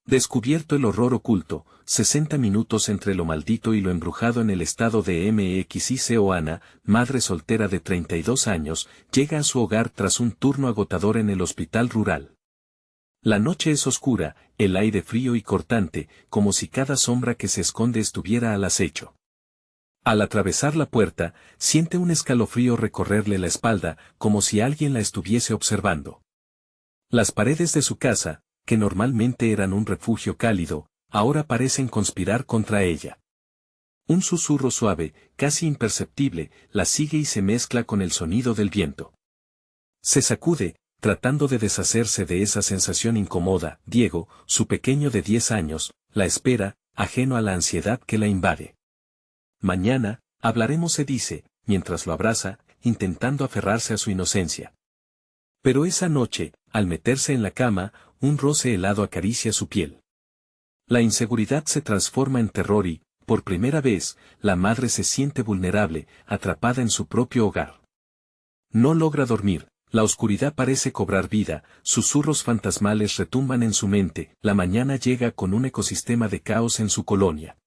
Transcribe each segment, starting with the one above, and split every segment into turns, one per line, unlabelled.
Descubierto el horror oculto, 60 minutos entre lo maldito y lo embrujado en el estado de MXICO. Ana, madre soltera de 32 años, llega a su hogar tras un turno agotador en el hospital rural. La noche es oscura, el aire frío y cortante, como si cada sombra que se esconde estuviera al acecho. Al atravesar la puerta, siente un escalofrío recorrerle la espalda, como si alguien la estuviese observando. Las paredes de su casa, que normalmente eran un refugio cálido, ahora parecen conspirar contra ella. Un susurro suave, casi imperceptible, la sigue y se mezcla con el sonido del viento. Se sacude, tratando de deshacerse de esa sensación incómoda. Diego, su pequeño de 10 años, la espera, ajeno a la ansiedad que la invade. Mañana, hablaremos, se dice, mientras lo abraza, intentando aferrarse a su inocencia. Pero esa noche, al meterse en la cama, un roce helado acaricia su piel. La inseguridad se transforma en terror y, por primera vez, la madre se siente vulnerable, atrapada en su propio hogar. No logra dormir, la oscuridad parece cobrar vida, susurros fantasmales retumban en su mente. La mañana llega con un ecosistema de caos en su colonia.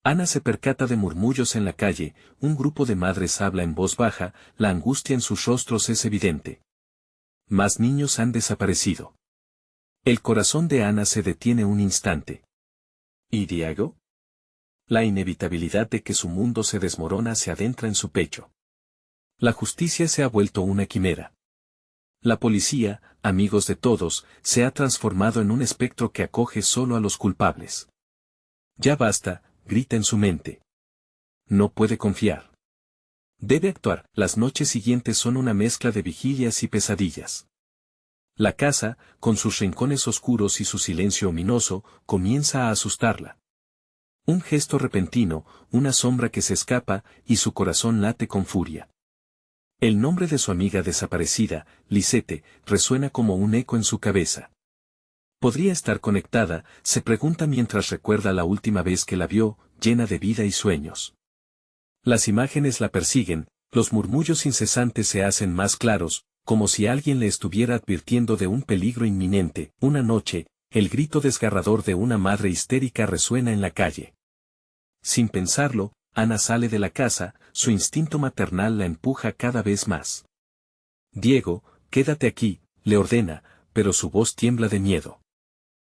Ana se percata de murmullos en la calle, un grupo de madres habla en voz baja, la angustia en sus rostros es evidente. Más niños han desaparecido. El corazón de Ana se detiene un instante. ¿Y Diego? La inevitabilidad de que su mundo se desmorona se adentra en su pecho. La justicia se ha vuelto una quimera. La policía, amigos de todos, se ha transformado en un espectro que acoge solo a los culpables. Ya basta, grita en su mente. No puede confiar. Debe actuar. Las noches siguientes son una mezcla de vigilias y pesadillas. La casa, con sus rincones oscuros y su silencio ominoso, comienza a asustarla. Un gesto repentino, una sombra que se escapa, y su corazón late con furia. El nombre de su amiga desaparecida, Lisette, resuena como un eco en su cabeza. ¿Podría estar conectada?, se pregunta mientras recuerda la última vez que la vio, llena de vida y sueños. Las imágenes la persiguen, los murmullos incesantes se hacen más claros, como si alguien le estuviera advirtiendo de un peligro inminente. Una noche, el grito desgarrador de una madre histérica resuena en la calle. Sin pensarlo, Ana sale de la casa, su instinto maternal la empuja cada vez más. Diego, quédate aquí, le ordena, pero su voz tiembla de miedo.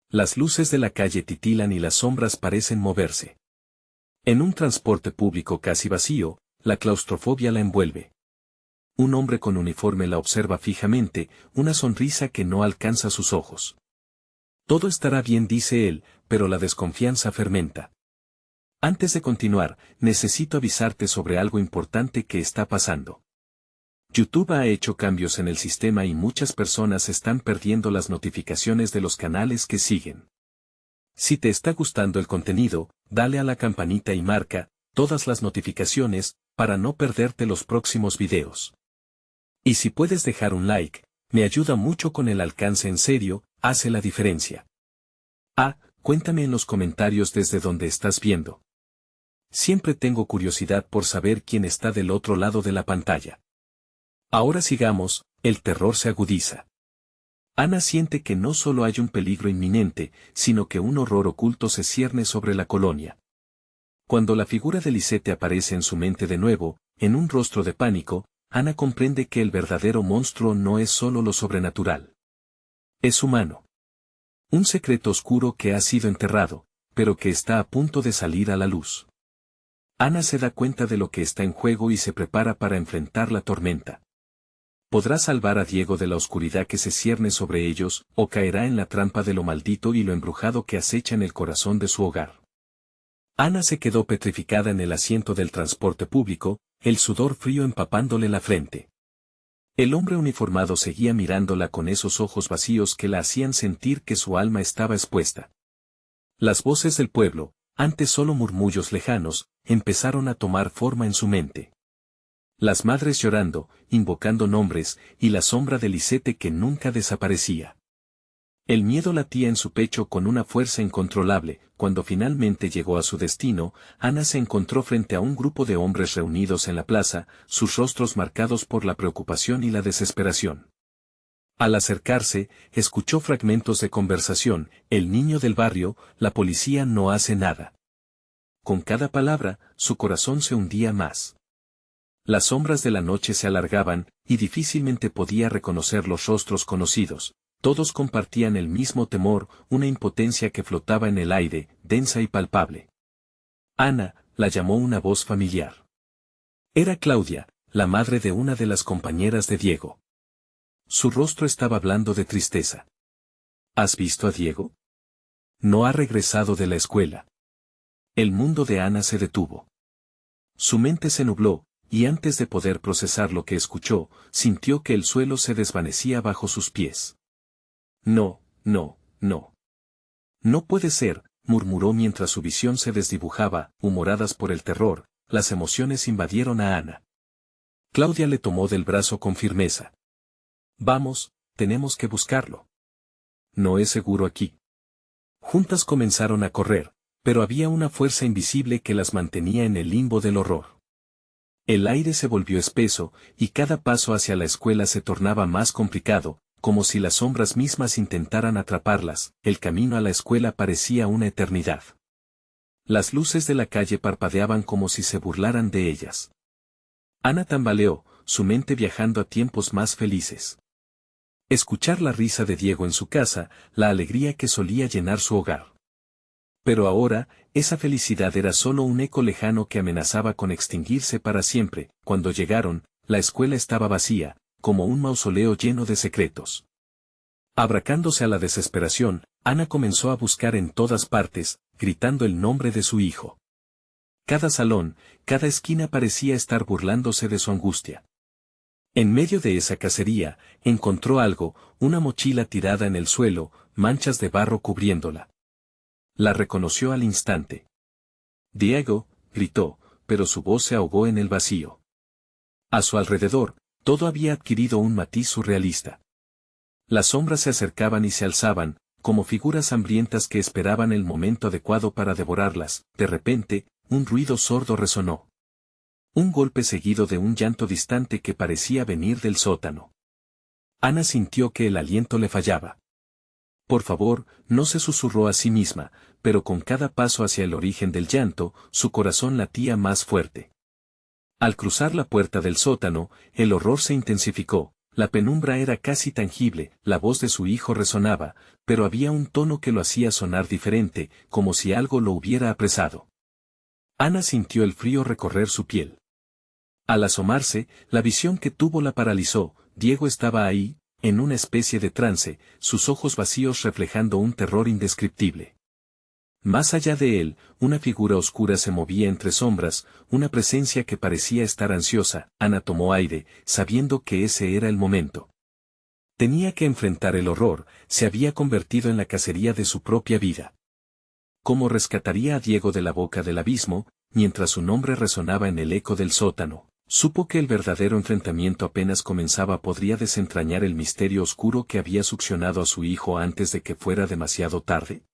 Las luces de la calle titilan y las sombras parecen moverse. En un transporte público casi vacío, la claustrofobia la envuelve. Un hombre con uniforme la observa fijamente, una sonrisa que no alcanza sus ojos. Todo estará bien, dice él, pero la desconfianza fermenta. Antes de continuar, necesito avisarte sobre algo importante que está pasando. YouTube ha hecho cambios en el sistema y muchas personas están perdiendo las notificaciones de los canales que siguen. Si te está gustando el contenido, dale a la campanita y marca todas las notificaciones para no perderte los próximos videos. Y si puedes dejar un like, me ayuda mucho con el alcance, en serio, hace la diferencia. Cuéntame en los comentarios desde donde estás viendo. Siempre tengo curiosidad por saber quién está del otro lado de la pantalla. Ahora sigamos, el terror se agudiza. Ana siente que no solo hay un peligro inminente, sino que un horror oculto se cierne sobre la colonia. Cuando la figura de Lisette aparece en su mente de nuevo, en un rostro de pánico, Ana comprende que el verdadero monstruo no es solo lo sobrenatural. Es humano. Un secreto oscuro que ha sido enterrado, pero que está a punto de salir a la luz. Ana se da cuenta de lo que está en juego y se prepara para enfrentar la tormenta. ¿Podrá salvar a Diego de la oscuridad que se cierne sobre ellos, o caerá en la trampa de lo maldito y lo embrujado que acecha en el corazón de su hogar? Ana se quedó petrificada en el asiento del transporte público, el sudor frío empapándole la frente. El hombre uniformado seguía mirándola con esos ojos vacíos que la hacían sentir que su alma estaba expuesta. Las voces del pueblo, antes solo murmullos lejanos, empezaron a tomar forma en su mente. Las madres llorando, invocando nombres, y la sombra de Lisette que nunca desaparecía. El miedo latía en su pecho con una fuerza incontrolable. Cuando finalmente llegó a su destino, Ana se encontró frente a un grupo de hombres reunidos en la plaza, sus rostros marcados por la preocupación y la desesperación. Al acercarse, escuchó fragmentos de conversación: el niño del barrio, la policía no hace nada. Con cada palabra, su corazón se hundía más. Las sombras de la noche se alargaban, y difícilmente podía reconocer los rostros conocidos. Todos compartían el mismo temor, una impotencia que flotaba en el aire, densa y palpable. Ana, la llamó una voz familiar. Era Claudia, la madre de una de las compañeras de Diego. Su rostro estaba blando de tristeza. ¿Has visto a Diego? No ha regresado de la escuela. El mundo de Ana se detuvo. Su mente se nubló, y antes de poder procesar lo que escuchó, sintió que el suelo se desvanecía bajo sus pies. No, no, no. No puede ser, murmuró mientras su visión se desdibujaba. Humoradas por el terror, las emociones invadieron a Ana. Claudia le tomó del brazo con firmeza. Vamos, tenemos que buscarlo. No es seguro aquí. Juntas comenzaron a correr, pero había una fuerza invisible que las mantenía en el limbo del horror. El aire se volvió espeso, y cada paso hacia la escuela se tornaba más complicado, como si las sombras mismas intentaran atraparlas. El camino a la escuela parecía una eternidad. Las luces de la calle parpadeaban como si se burlaran de ellas. Ana tambaleó, su mente viajando a tiempos más felices. Escuchar la risa de Diego en su casa, la alegría que solía llenar su hogar. Pero ahora, esa felicidad era solo un eco lejano que amenazaba con extinguirse para siempre. Cuando llegaron, la escuela estaba vacía, como un mausoleo lleno de secretos. Abracándose a la desesperación, Ana comenzó a buscar en todas partes, gritando el nombre de su hijo. Cada salón, cada esquina parecía estar burlándose de su angustia. En medio de esa cacería, encontró algo, una mochila tirada en el suelo, manchas de barro cubriéndola. La reconoció al instante. Diego, gritó, pero su voz se ahogó en el vacío. A su alrededor, todo había adquirido un matiz surrealista. Las sombras se acercaban y se alzaban, como figuras hambrientas que esperaban el momento adecuado para devorarlas. De repente, un ruido sordo resonó. Un golpe seguido de un llanto distante que parecía venir del sótano. Ana sintió que el aliento le fallaba. Por favor, no, se susurró a sí misma, pero con cada paso hacia el origen del llanto, su corazón latía más fuerte. Al cruzar la puerta del sótano, el horror se intensificó, la penumbra era casi tangible, la voz de su hijo resonaba, pero había un tono que lo hacía sonar diferente, como si algo lo hubiera apresado. Ana sintió el frío recorrer su piel. Al asomarse, la visión que tuvo la paralizó. Diego estaba ahí, en una especie de trance, sus ojos vacíos reflejando un terror indescriptible. Más allá de él, una figura oscura se movía entre sombras, una presencia que parecía estar ansiosa. Ana tomó aire, sabiendo que ese era el momento. Tenía que enfrentar el horror, se había convertido en la cacería de su propia vida. ¿Cómo rescataría a Diego de la boca del abismo, mientras su nombre resonaba en el eco del sótano? Supo que el verdadero enfrentamiento apenas comenzaba. Podría desentrañar el misterio oscuro que había succionado a su hijo antes de que fuera demasiado tarde.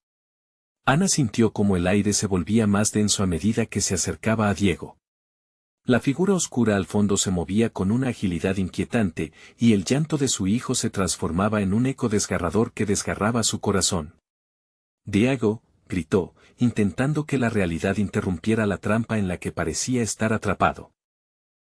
Ana sintió como el aire se volvía más denso a medida que se acercaba a Diego. La figura oscura al fondo se movía con una agilidad inquietante, y el llanto de su hijo se transformaba en un eco desgarrador que desgarraba su corazón. Diego, gritó, intentando que la realidad interrumpiera la trampa en la que parecía estar atrapado.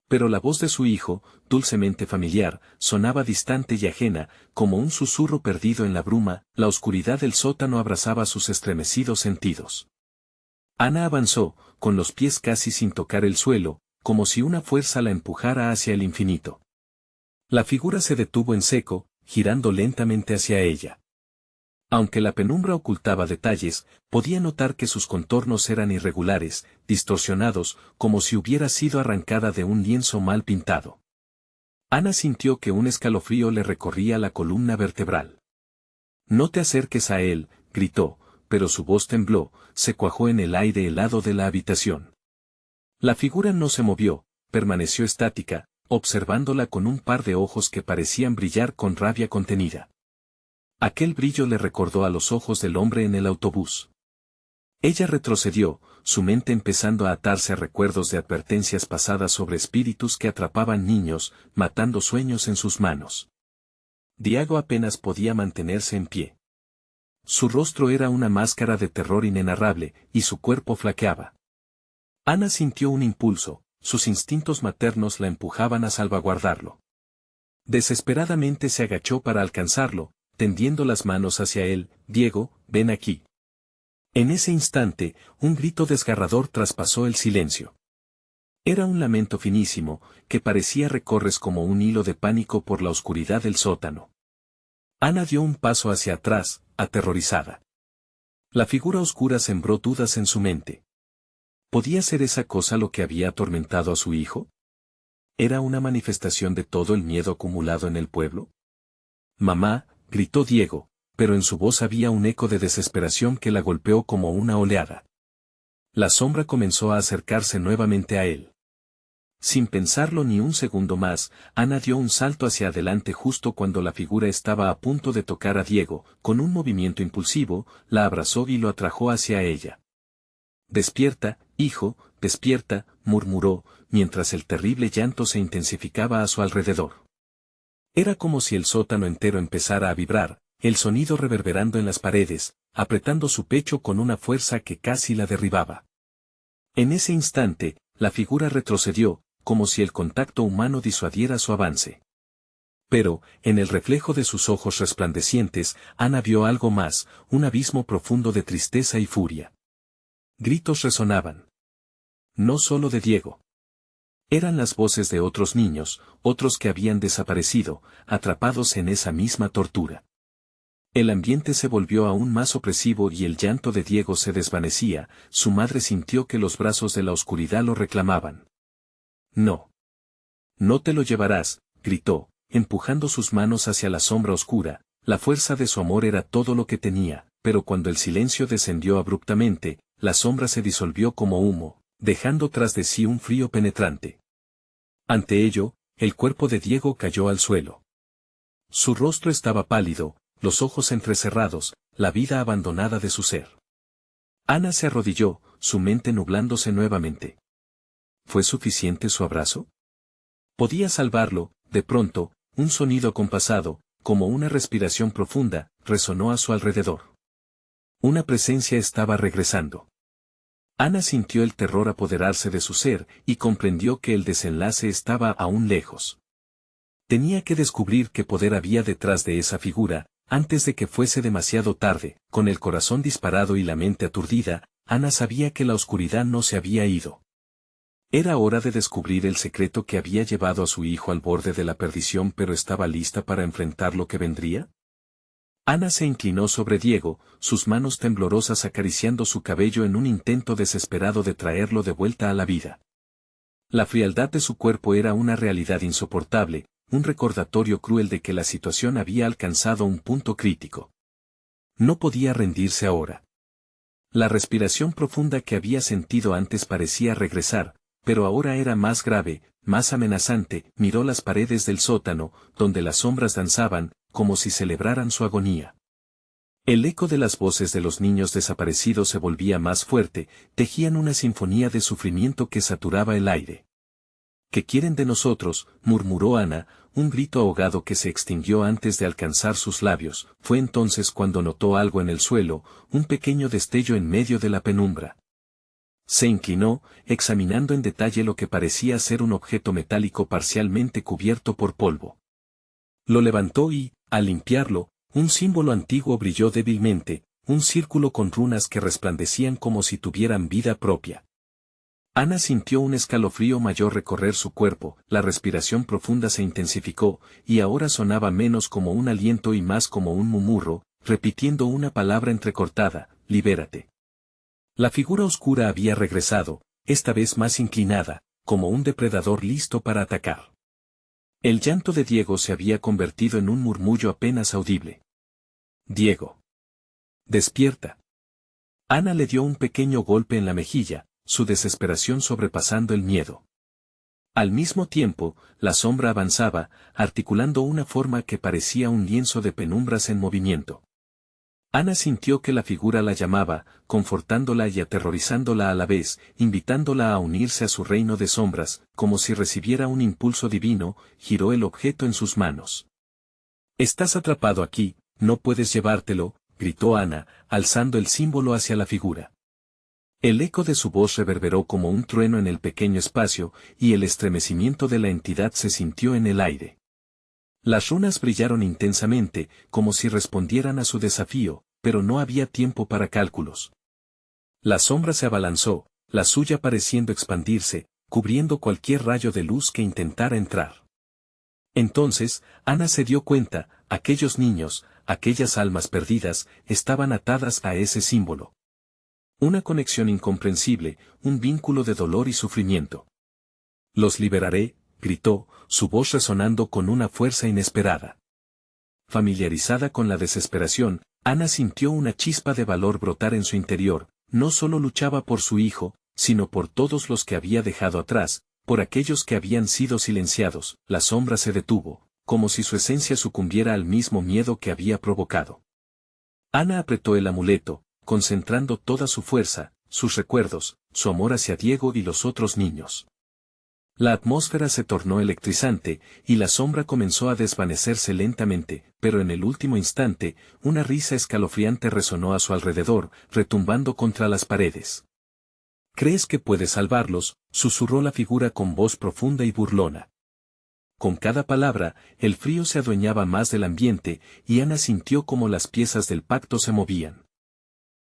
Pero la voz de su hijo, dulcemente familiar, sonaba distante y ajena, como un susurro perdido en la bruma. La oscuridad del sótano abrazaba sus estremecidos sentidos. Ana avanzó, con los pies casi sin tocar el suelo, como si una fuerza la empujara hacia el infinito. La figura se detuvo en seco, girando lentamente hacia ella. Aunque la penumbra ocultaba detalles, podía notar que sus contornos eran irregulares, distorsionados, como si hubiera sido arrancada de un lienzo mal pintado. Ana sintió que un escalofrío le recorría la columna vertebral. «No te acerques a él», gritó, pero su voz tembló, se cuajó en el aire helado de la habitación. La figura no se movió, permaneció estática, observándola con un par de ojos que parecían brillar con rabia contenida. Aquel brillo le recordó a los ojos del hombre en el autobús. Ella retrocedió, su mente empezando a atarse a recuerdos de advertencias pasadas sobre espíritus que atrapaban niños, matando sueños en sus manos. Diego apenas podía mantenerse en pie. Su rostro era una máscara de terror inenarrable, y su cuerpo flaqueaba. Ana sintió un impulso, sus instintos maternos la empujaban a salvaguardarlo. Desesperadamente se agachó para alcanzarlo, tendiendo las manos hacia él. Diego, ven aquí. En ese instante, un grito desgarrador traspasó el silencio. Era un lamento finísimo, que parecía recorrer como un hilo de pánico por la oscuridad del sótano. Ana dio un paso hacia atrás, aterrorizada. La figura oscura sembró dudas en su mente. ¿Podía ser esa cosa lo que había atormentado a su hijo? ¿Era una manifestación de todo el miedo acumulado en el pueblo? Mamá, gritó Diego, pero en su voz había un eco de desesperación que la golpeó como una oleada. La sombra comenzó a acercarse nuevamente a él. Sin pensarlo ni un segundo más, Ana dio un salto hacia adelante justo cuando la figura estaba a punto de tocar a Diego. Con un movimiento impulsivo, la abrazó y lo atrajo hacia ella. «Despierta, hijo, despierta», murmuró, mientras el terrible llanto se intensificaba a su alrededor. Era como si el sótano entero empezara a vibrar, el sonido reverberando en las paredes, apretando su pecho con una fuerza que casi la derribaba. En ese instante, la figura retrocedió, como si el contacto humano disuadiera su avance. Pero, en el reflejo de sus ojos resplandecientes, Ana vio algo más, un abismo profundo de tristeza y furia. Gritos resonaban. No solo de Diego. Eran las voces de otros niños, otros que habían desaparecido, atrapados en esa misma tortura. El ambiente se volvió aún más opresivo y el llanto de Diego se desvanecía. Su madre sintió que los brazos de la oscuridad lo reclamaban. «No. No te lo llevarás», gritó, empujando sus manos hacia la sombra oscura. La fuerza de su amor era todo lo que tenía, pero cuando el silencio descendió abruptamente, la sombra se disolvió como humo, dejando tras de sí un frío penetrante. Ante ello, el cuerpo de Diego cayó al suelo. Su rostro estaba pálido, los ojos entrecerrados, la vida abandonada de su ser. Ana se arrodilló, su mente nublándose nuevamente. ¿Fue suficiente su abrazo? Podía salvarlo. De pronto, un sonido acompasado, como una respiración profunda, resonó a su alrededor. Una presencia estaba regresando. Ana sintió el terror apoderarse de su ser, y comprendió que el desenlace estaba aún lejos. Tenía que descubrir qué poder había detrás de esa figura, antes de que fuese demasiado tarde. Con el corazón disparado y la mente aturdida, Ana sabía que la oscuridad no se había ido. Era hora de descubrir el secreto que había llevado a su hijo al borde de la perdición, pero ¿estaba lista para enfrentar lo que vendría? Ana se inclinó sobre Diego, sus manos temblorosas acariciando su cabello en un intento desesperado de traerlo de vuelta a la vida. La frialdad de su cuerpo era una realidad insoportable, un recordatorio cruel de que la situación había alcanzado un punto crítico. No podía rendirse ahora. La respiración profunda que había sentido antes parecía regresar, pero ahora era más grave, más amenazante. Miró las paredes del sótano, donde las sombras danzaban, como si celebraran su agonía. El eco de las voces de los niños desaparecidos se volvía más fuerte, tejían una sinfonía de sufrimiento que saturaba el aire. «¿Qué quieren de nosotros?», murmuró Ana, un grito ahogado que se extinguió antes de alcanzar sus labios. Fue entonces cuando notó algo en el suelo, un pequeño destello en medio de la penumbra. Se inclinó, examinando en detalle lo que parecía ser un objeto metálico parcialmente cubierto por polvo. Lo levantó y, al limpiarlo, un símbolo antiguo brilló débilmente, un círculo con runas que resplandecían como si tuvieran vida propia. Ana sintió un escalofrío mayor recorrer su cuerpo, la respiración profunda se intensificó, y ahora sonaba menos como un aliento y más como un murmullo, repitiendo una palabra entrecortada: «Libérate». La figura oscura había regresado, esta vez más inclinada, como un depredador listo para atacar. El llanto de Diego se había convertido en un murmullo apenas audible. «Diego. Despierta». Ana le dio un pequeño golpe en la mejilla, su desesperación sobrepasando el miedo. Al mismo tiempo, la sombra avanzaba, articulando una forma que parecía un lienzo de penumbras en movimiento. Ana sintió que la figura la llamaba, confortándola y aterrorizándola a la vez, invitándola a unirse a su reino de sombras. Como si recibiera un impulso divino, giró el objeto en sus manos. Estás atrapado aquí, no puedes llevártelo, gritó Ana, alzando el símbolo hacia la figura. El eco de su voz reverberó como un trueno en el pequeño espacio, y el estremecimiento de la entidad se sintió en el aire. Las runas brillaron intensamente, como si respondieran a su desafío, pero no había tiempo para cálculos. La sombra se abalanzó, la suya pareciendo expandirse, cubriendo cualquier rayo de luz que intentara entrar. Entonces, Ana se dio cuenta, aquellos niños, aquellas almas perdidas, estaban atadas a ese símbolo. Una conexión incomprensible, un vínculo de dolor y sufrimiento. Los liberaré, gritó, su voz resonando con una fuerza inesperada. Familiarizada con la desesperación, Ana sintió una chispa de valor brotar en su interior, no solo luchaba por su hijo, sino por todos los que había dejado atrás, por aquellos que habían sido silenciados. La sombra se detuvo, como si su esencia sucumbiera al mismo miedo que había provocado. Ana apretó el amuleto, concentrando toda su fuerza, sus recuerdos, su amor hacia Diego y los otros niños. La atmósfera se tornó electrizante, y la sombra comenzó a desvanecerse lentamente, pero en el último instante, una risa escalofriante resonó a su alrededor, retumbando contra las paredes. ¿Crees que puedes salvarlos?, susurró la figura con voz profunda y burlona. Con cada palabra, el frío se adueñaba más del ambiente, y Ana sintió como las piezas del pacto se movían.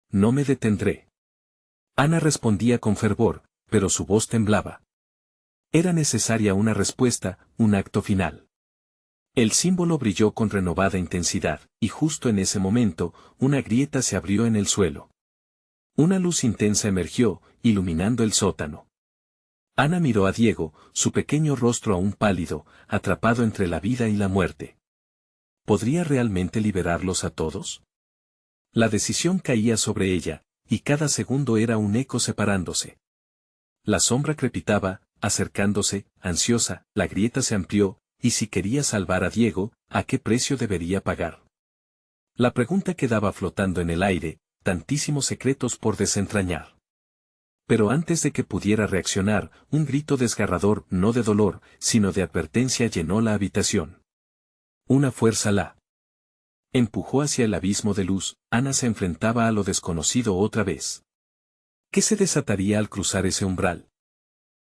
No me detendré. Ana respondía con fervor, pero su voz temblaba. Era necesaria una respuesta, un acto final. El símbolo brilló con renovada intensidad, y justo en ese momento, una grieta se abrió en el suelo. Una luz intensa emergió, iluminando el sótano. Ana miró a Diego, su pequeño rostro aún pálido, atrapado entre la vida y la muerte. ¿Podría realmente liberarlos a todos? La decisión caía sobre ella, y cada segundo era un eco separándose. La sombra crepitaba, acercándose, ansiosa, la grieta se amplió, y si quería salvar a Diego, ¿a qué precio debería pagar? La pregunta quedaba flotando en el aire, tantísimos secretos por desentrañar. Pero antes de que pudiera reaccionar, un grito desgarrador, no de dolor, sino de advertencia llenó la habitación. Una fuerza la empujó hacia el abismo de luz. Ana se enfrentaba a lo desconocido otra vez. ¿Qué se desataría al cruzar ese umbral?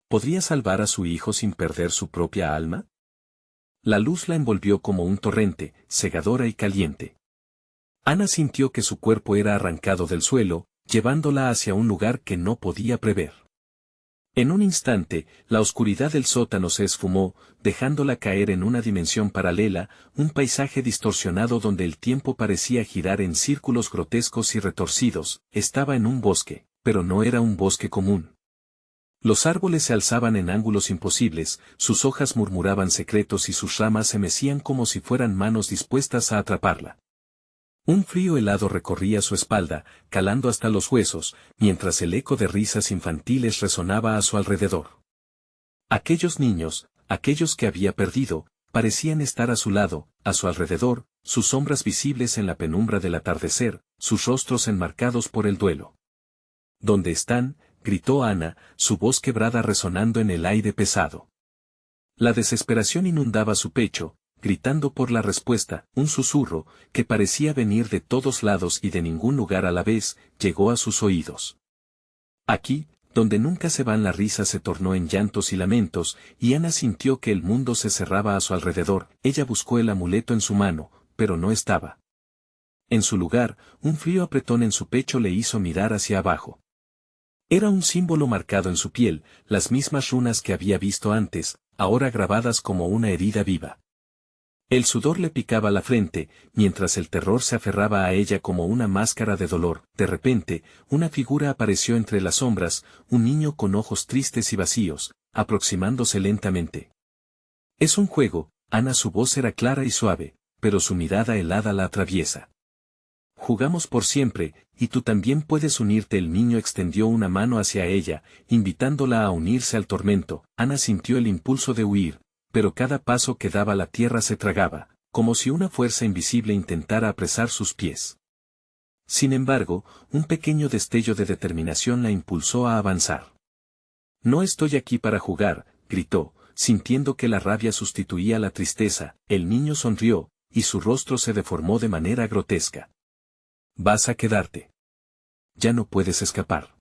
¿Podría salvar a su hijo sin perder su propia alma? La luz la envolvió como un torrente, cegadora y caliente. Ana sintió que su cuerpo era arrancado del suelo, llevándola hacia un lugar que no podía prever. En un instante, la oscuridad del sótano se esfumó, dejándola caer en una dimensión paralela, un paisaje distorsionado donde el tiempo parecía girar en círculos grotescos y retorcidos. Estaba en un bosque, pero no era un bosque común. Los árboles se alzaban en ángulos imposibles, sus hojas murmuraban secretos y sus ramas se mecían como si fueran manos dispuestas a atraparla. Un frío helado recorría su espalda, calando hasta los huesos, mientras el eco de risas infantiles resonaba a su alrededor. Aquellos niños, aquellos que había perdido, parecían estar a su lado, a su alrededor, sus sombras visibles en la penumbra del atardecer, sus rostros enmarcados por el duelo. ¿Dónde están?, gritó Ana, su voz quebrada resonando en el aire pesado. La desesperación inundaba su pecho, gritando por la respuesta. Un susurro, que parecía venir de todos lados y de ningún lugar a la vez, llegó a sus oídos. Aquí, donde nunca se van las risas, se tornó en llantos y lamentos, y Ana sintió que el mundo se cerraba a su alrededor. Ella buscó el amuleto en su mano, pero no estaba. En su lugar, un frío apretón en su pecho le hizo mirar hacia abajo. Era un símbolo marcado en su piel, las mismas runas que había visto antes, ahora grabadas como una herida viva. El sudor le picaba la frente, mientras el terror se aferraba a ella como una máscara de dolor. De repente, una figura apareció entre las sombras, un niño con ojos tristes y vacíos, aproximándose lentamente. Es un juego. Ana, su voz era clara y suave, pero su mirada helada la atraviesa. Jugamos por siempre, y tú también puedes unirte. El niño extendió una mano hacia ella, invitándola a unirse al tormento. Ana sintió el impulso de huir, pero cada paso que daba la tierra se tragaba, como si una fuerza invisible intentara apresar sus pies. Sin embargo, un pequeño destello de determinación la impulsó a avanzar. No estoy aquí para jugar, gritó, sintiendo que la rabia sustituía la tristeza. El niño sonrió, y su rostro se deformó de manera grotesca. Vas a quedarte. Ya no puedes escapar.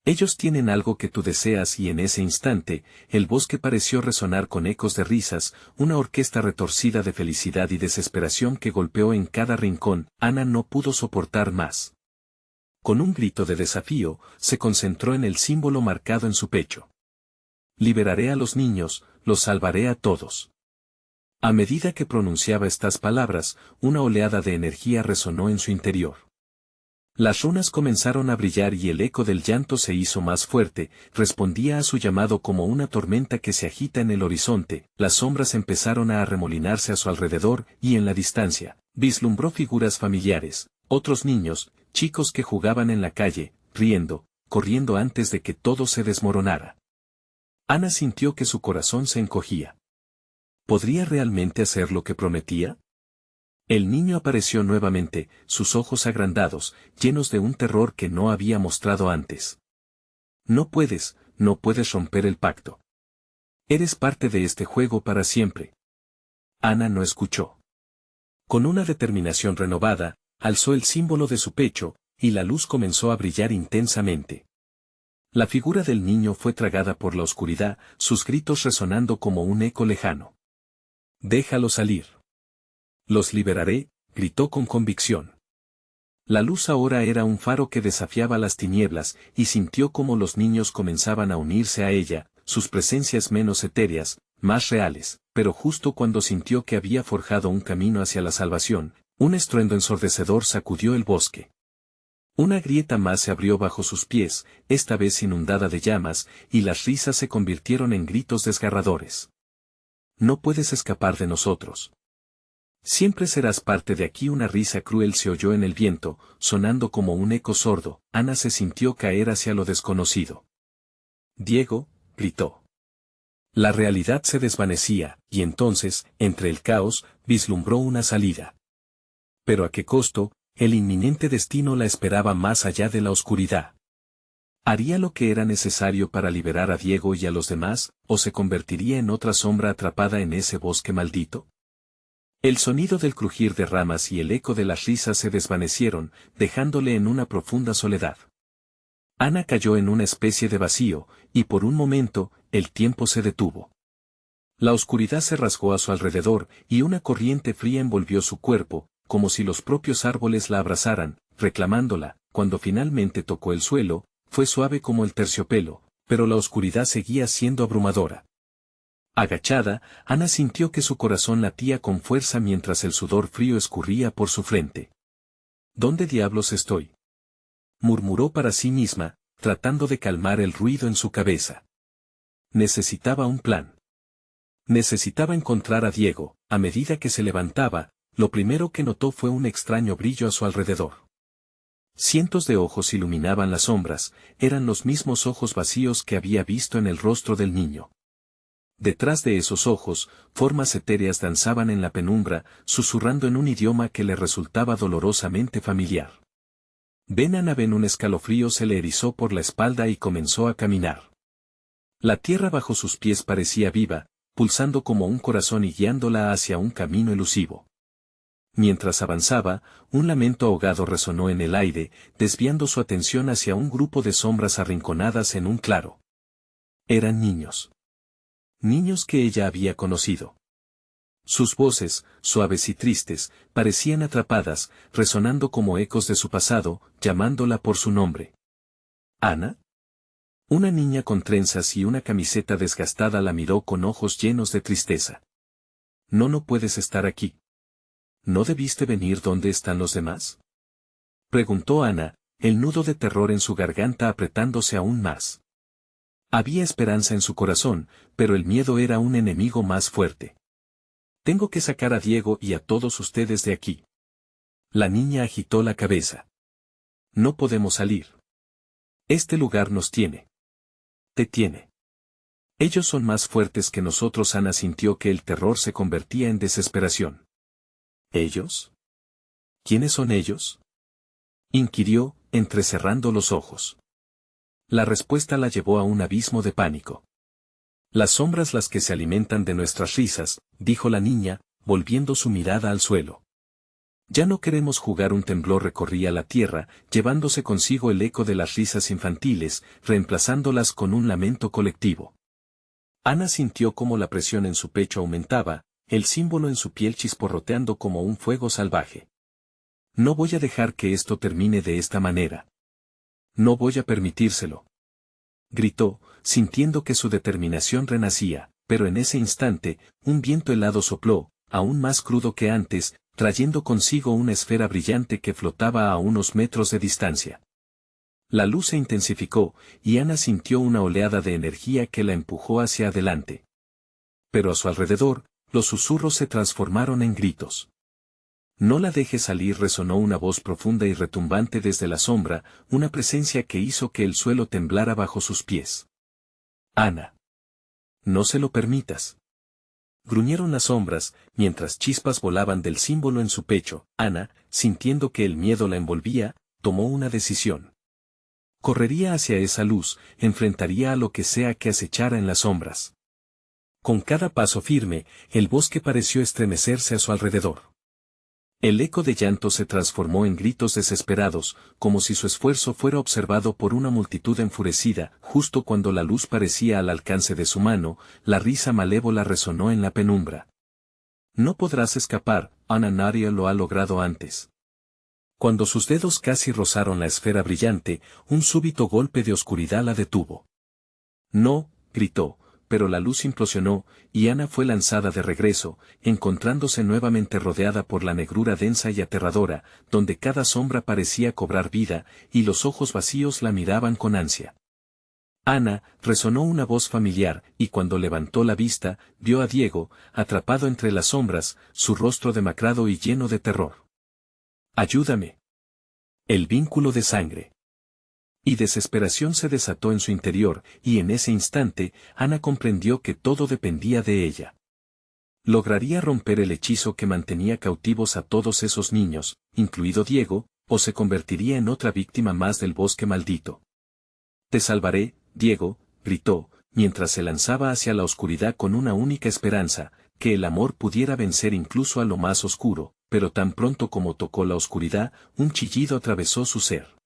Ellos tienen algo que tú deseas y en ese instante, el bosque pareció resonar con ecos de risas, una orquesta retorcida de felicidad y desesperación que golpeó en cada rincón. Ana no pudo soportar más. Con un grito de desafío, se concentró en el símbolo marcado en su pecho. Liberaré a los niños, los salvaré a todos. A medida que pronunciaba estas palabras, una oleada de energía resonó en su interior. Las runas comenzaron a brillar y el eco del llanto se hizo más fuerte, respondía a su llamado como una tormenta que se agita en el horizonte. Las sombras empezaron a arremolinarse a su alrededor y en la distancia, vislumbró figuras familiares, otros niños, chicos que jugaban en la calle, riendo, corriendo antes de que todo se desmoronara. Ana sintió que su corazón se encogía. ¿Podría realmente hacer lo que prometía? El niño apareció nuevamente, sus ojos agrandados, llenos de un terror que no había mostrado antes. No puedes romper el pacto. Eres parte de este juego para siempre. Ana no escuchó. Con una determinación renovada, alzó el símbolo de su pecho, y la luz comenzó a brillar intensamente. La figura del niño fue tragada por la oscuridad, sus gritos resonando como un eco lejano. Déjalo salir. Los liberaré, gritó con convicción. La luz ahora era un faro que desafiaba las tinieblas, y sintió cómo los niños comenzaban a unirse a ella, sus presencias menos etéreas, más reales, pero justo cuando sintió que había forjado un camino hacia la salvación, un estruendo ensordecedor sacudió el bosque. Una grieta más se abrió bajo sus pies, esta vez inundada de llamas, y las risas se convirtieron en gritos desgarradores. No puedes escapar de nosotros. Siempre serás parte de aquí. Una risa cruel se oyó en el viento, sonando como un eco sordo. Ana se sintió caer hacia lo desconocido. Diego, gritó. La realidad se desvanecía, y entonces, entre el caos, vislumbró una salida. Pero ¿a qué costo? El inminente destino la esperaba más allá de la oscuridad. ¿Haría lo que era necesario para liberar a Diego y a los demás, o se convertiría en otra sombra atrapada en ese bosque maldito? El sonido del crujir de ramas y el eco de las risas se desvanecieron, dejándole en una profunda soledad. Ana cayó en una especie de vacío, y por un momento, el tiempo se detuvo. La oscuridad se rasgó a su alrededor, y una corriente fría envolvió su cuerpo, como si los propios árboles la abrazaran, reclamándola. Cuando finalmente tocó el suelo, fue suave como el terciopelo, pero la oscuridad seguía siendo abrumadora. Agachada, Ana sintió que su corazón latía con fuerza mientras el sudor frío escurría por su frente. ¿Dónde diablos estoy?, murmuró para sí misma, tratando de calmar el ruido en su cabeza. Necesitaba un plan. Necesitaba encontrar a Diego. A medida que se levantaba, lo primero que notó fue un extraño brillo a su alrededor. Cientos de ojos iluminaban las sombras, eran los mismos ojos vacíos que había visto en el rostro del niño. Detrás de esos ojos, formas etéreas danzaban en la penumbra, susurrando en un idioma que le resultaba dolorosamente familiar. Ben un escalofrío se le erizó por la espalda y comenzó a caminar. La tierra bajo sus pies parecía viva, pulsando como un corazón y guiándola hacia un camino elusivo. Mientras avanzaba, un lamento ahogado resonó en el aire, desviando su atención hacia un grupo de sombras arrinconadas en un claro. Eran niños. Niños que ella había conocido. Sus voces, suaves y tristes, parecían atrapadas, resonando como ecos de su pasado, llamándola por su nombre. ¿Ana? Una niña con trenzas y una camiseta desgastada la miró con ojos llenos de tristeza. No puedes estar aquí. ¿No debiste venir donde están los demás?, preguntó Ana, el nudo de terror en su garganta apretándose aún más. Había esperanza en su corazón, pero el miedo era un enemigo más fuerte. Tengo que sacar a Diego y a todos ustedes de aquí. La niña agitó la cabeza. No podemos salir. Este lugar nos tiene. Te tiene. Ellos son más fuertes que nosotros. Ana sintió que el terror se convertía en desesperación. ¿Ellos? ¿Quiénes son ellos?, inquirió, entrecerrando los ojos. La respuesta la llevó a un abismo de pánico. Las sombras las que se alimentan de nuestras risas, dijo la niña, volviendo su mirada al suelo. Ya no queremos jugar. Un temblor recorría la tierra, llevándose consigo el eco de las risas infantiles, reemplazándolas con un lamento colectivo. Ana sintió cómo la presión en su pecho aumentaba, el símbolo en su piel chisporroteando como un fuego salvaje. No voy a dejar que esto termine de esta manera. No voy a permitírselo. Gritó, sintiendo que su determinación renacía, pero en ese instante, un viento helado sopló, aún más crudo que antes, trayendo consigo una esfera brillante que flotaba a unos metros de distancia. La luz se intensificó, y Ana sintió una oleada de energía que la empujó hacia adelante. Pero a su alrededor, los susurros se transformaron en gritos. No la dejes salir, resonó una voz profunda y retumbante desde la sombra, una presencia que hizo que el suelo temblara bajo sus pies. Ana. No se lo permitas. Gruñeron las sombras, mientras chispas volaban del símbolo en su pecho. Ana, sintiendo que el miedo la envolvía, tomó una decisión. Correría hacia esa luz, enfrentaría a lo que sea que acechara en las sombras. Con cada paso firme, el bosque pareció estremecerse a su alrededor. El eco de llanto se transformó en gritos desesperados, como si su esfuerzo fuera observado por una multitud enfurecida. Justo cuando la luz parecía al alcance de su mano, la risa malévola resonó en la penumbra. No podrás escapar, Ana, nadie lo ha logrado antes. Cuando sus dedos casi rozaron la esfera brillante, un súbito golpe de oscuridad la detuvo. No, gritó, pero la luz implosionó, y Ana fue lanzada de regreso, encontrándose nuevamente rodeada por la negrura densa y aterradora, donde cada sombra parecía cobrar vida, y los ojos vacíos la miraban con ansia. Ana, resonó una voz familiar, y cuando levantó la vista, vio a Diego, atrapado entre las sombras, su rostro demacrado y lleno de terror. Ayúdame. El vínculo de sangre. Y desesperación se desató en su interior, y en ese instante, Ana comprendió que todo dependía de ella. ¿Lograría romper el hechizo que mantenía cautivos a todos esos niños, incluido Diego, o se convertiría en otra víctima más del bosque maldito? Te salvaré, Diego, gritó, mientras se lanzaba hacia la oscuridad con una única esperanza, que el amor pudiera vencer incluso a lo más oscuro, pero tan pronto como tocó la oscuridad, un chillido atravesó su ser.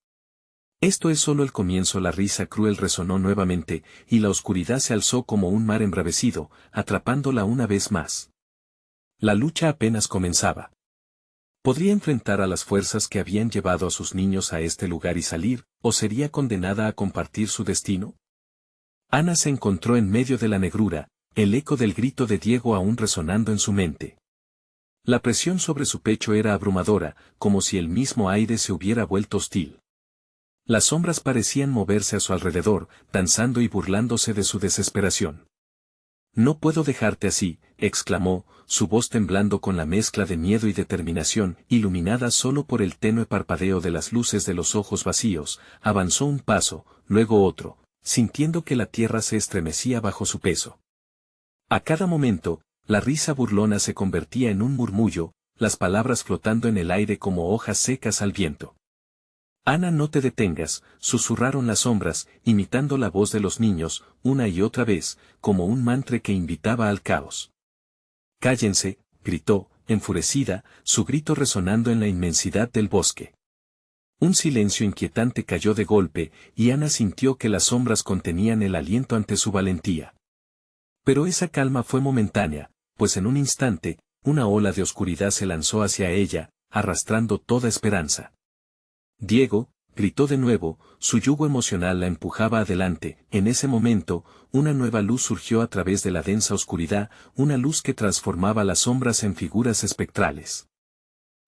Esto es solo el comienzo. La risa cruel resonó nuevamente, y la oscuridad se alzó como un mar embravecido, atrapándola una vez más. La lucha apenas comenzaba. ¿Podría enfrentar a las fuerzas que habían llevado a sus niños a este lugar y salir, o sería condenada a compartir su destino? Ana se encontró en medio de la negrura, el eco del grito de Diego aún resonando en su mente. La presión sobre su pecho era abrumadora, como si el mismo aire se hubiera vuelto hostil. Las sombras parecían moverse a su alrededor, danzando y burlándose de su desesperación. No puedo dejarte así, exclamó, su voz temblando con la mezcla de miedo y determinación, iluminada solo por el tenue parpadeo de las luces de los ojos vacíos. Avanzó un paso, luego otro, sintiendo que la tierra se estremecía bajo su peso. A cada momento, la risa burlona se convertía en un murmullo, las palabras flotando en el aire como hojas secas al viento. Ana, no te detengas, susurraron las sombras, imitando la voz de los niños, una y otra vez, como un mantra que invitaba al caos. Cállense, gritó, enfurecida, su grito resonando en la inmensidad del bosque. Un silencio inquietante cayó de golpe, y Ana sintió que las sombras contenían el aliento ante su valentía. Pero esa calma fue momentánea, pues en un instante, una ola de oscuridad se lanzó hacia ella, arrastrando toda esperanza. Diego, gritó de nuevo, su yugo emocional la empujaba adelante. En ese momento, una nueva luz surgió a través de la densa oscuridad, una luz que transformaba las sombras en figuras espectrales.